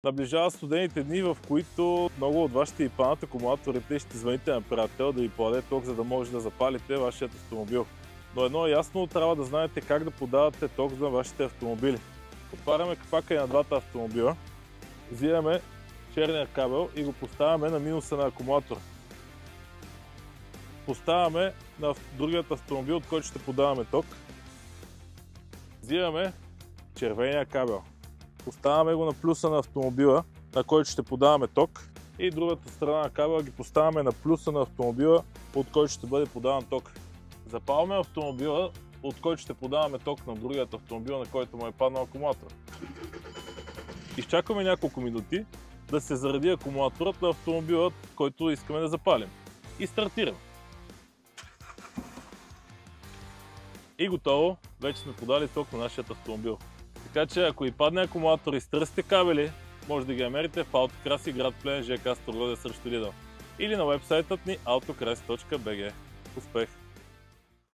Наближава студените дни, в които много от вас ще ви паднат акумулаторите и ще звъните на приятел да ви подаде ток, за да може да запалите вашият автомобил. Но едно е ясно, трябва да знаете как да подавате ток за вашите автомобили. Отваряме капака и на двата автомобила, взимаме черния кабел и го поставяме на минуса на акумулатора. Поставяме на другият автомобил, от който ще подаваме ток. Взимаме червения кабел. Поставяме го на плюса на автомобила, на който ще подаваме ток, и другата страна на кабела ги поставяме на плюса на автомобила, от който ще бъде подаван ток. Запалваме автомобила, от който ще подаваме ток на другият автомобил, на който му е паднал акумулатор. Изчакваме няколко минути да се заради акумулаторът на автомобила, който искаме да запалим. И стартираме. И готово, вече сме подали ток на нашия автомобил. Така че ако ви падне акумулатор и стърсите кабели, може да ги намерите в Автокраси, град Плевен, ЖК Старогодия срещу Lidl, или на уебсайтът ни autokrasi.bg. Успех!